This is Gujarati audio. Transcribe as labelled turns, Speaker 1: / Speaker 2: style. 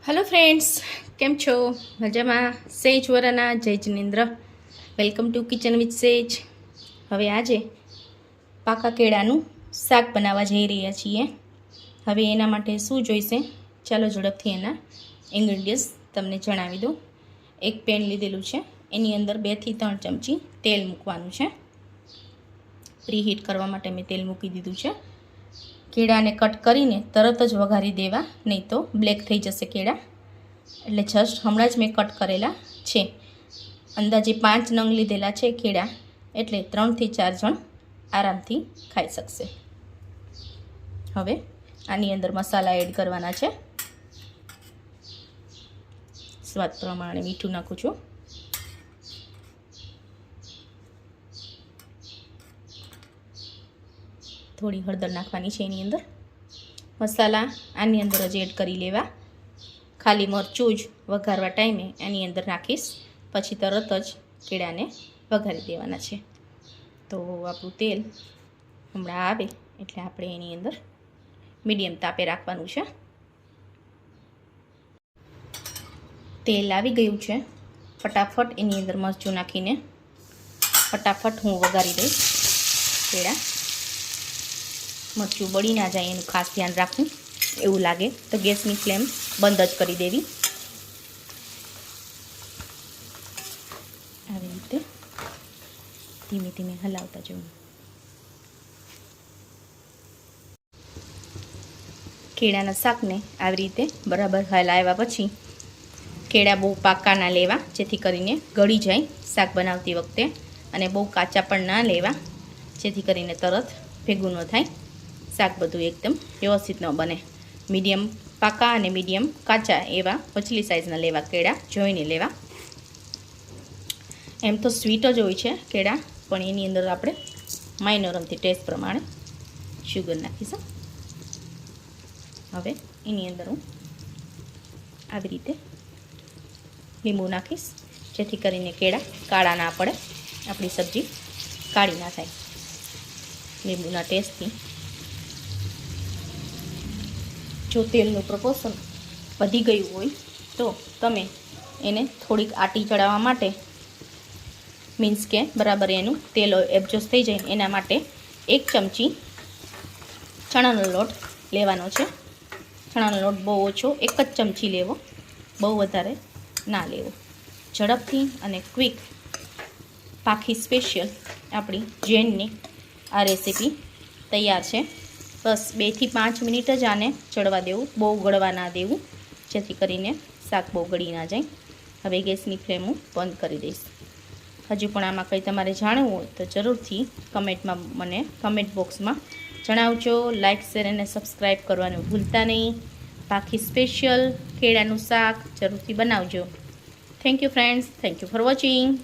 Speaker 1: हेलो फ्रेंड्स, केम छो? मजामां? सेज वराना जय जिनेन्द्र। वेलकम टू किचन विथ सेज। हवे आजे पाका केळानुं शाक बनाववा जई रह्या छीए। हवे एना माटे शुं जोईशे चालो झड़पथी एना इंग्रेडियंट्स तमने जणावी दऊं। एक पेन लीधेलुं छे, एनी अंदर 2 થી 3 चमची तेल मूकवानुं छे। प्रीहीट करवा माटे मैं तेल मूकी दीधुं छे। केळाने कट करीने तरत ज वघारी देवा, नहीं तो ब्लेक थई जशे केळा। एटले जस्ट हमणां ज मैं कट करेला छे। अंदाजे 5 नंग लीधेला छे केळा, एटले 3 થી 4 जण आरामथी खाई शकशे। हवे आनी अंदर मसाला एड करवाना छे। स्वाद प्रमाणे मीठुं नाखुं छुं। थोड़ी हळदर नाखवानी छे एनी अंदर। मसाला आनी अंदर ज एड करी लेवा। खाली मरचुं ज वघारवा टाइमे एनी अंदर नाखीश, पछी तरत ज केळाने वघारी देवाना छे। तो आपणुं तेल हमणां आवे एटले आपणे एनी अंदर मीडियम तापे राखवानुं छे। तेल आवी गयुं छे। फटाफट एनी अंदर मरचुं नाखीने फटाफट हूँ वघारी दईश केळा। मरचुं बળી ना जाए एनुं खास ध्यान राखવું। एवुं लागे तो गैसनी फ्लेम बंद ज करी देवी। આવી રીતે ધીમે ધીમે હલાવતા જવું। કેળાના શાકને આવી રીતે બરાબર હલાવ્યા પછી કેળા બહુ પાકા ના લેવા, જેથી કરીને ગળી જાય શાક બનાવતી વખતે, અને બહુ કાચા પણ ના લેવા, જેથી કરીને તરત ભેગું ન થાય। શાક બધું એકદમ વ્યવસ્થિત ન બને। મીડિયમ પાકા અને મીડિયમ કાચા એવા મછલી સાઇઝના લેવા કેળા, જોઈને લેવા। એમ તો સ્વીટ જ હોય છે કેળા, પણ એની અંદર આપણે માઇનોર અમથી ટેસ્ટ પ્રમાણે શુગર નાખીશું। હવે એની અંદર હું આવી રીતે લીંબુ નાખીશ, જેથી કરીને કેળા કાળા ના પડે, આપણી સબ્જી કાળી ના થાય લીંબુના ટેસ્ટથી। જો તેલનું પ્રપોર્શન વધી ગયું હોય તો તમે એને થોડીક આટી ચડાવવા માટે, મીન્સ કે બરાબર એનું તેલ એડજસ્ટ થઈ જાય એના માટે 1 ચમચી ચણાનો લોટ લેવાનો છે। ચણાનો લોટ બહુ ઓછો 1 જ ચમચી લેવો, બહુ વધારે ના લેવો। ઝડપથી અને ક્વિક પાખી સ્પેશિયલ આપણી જેનની આ રેસીપી તૈયાર છે। બસ 2 થી 5 મિનિટ જ આને ચડવા દેવું, બહુ ગળવા ના દેવું, જેથી કરીને શાક બહુ ગળી ના જાય। હવે ગેસની ફ્લેમ હું બંધ કરી દઈશ। હજુ પણ આમાં કંઈ તમારે જાણવું હોય તો જરૂરથી કમેન્ટમાં મને કમેન્ટ બોક્સમાં જણાવજો। લાઇક, શેર અને સબસ્ક્રાઈબ કરવાનું ભૂલતા નહીં। પાખી સ્પેશિયલ કેળાનું શાક જરૂરથી બનાવજો। Thank you friends, thank you for watching.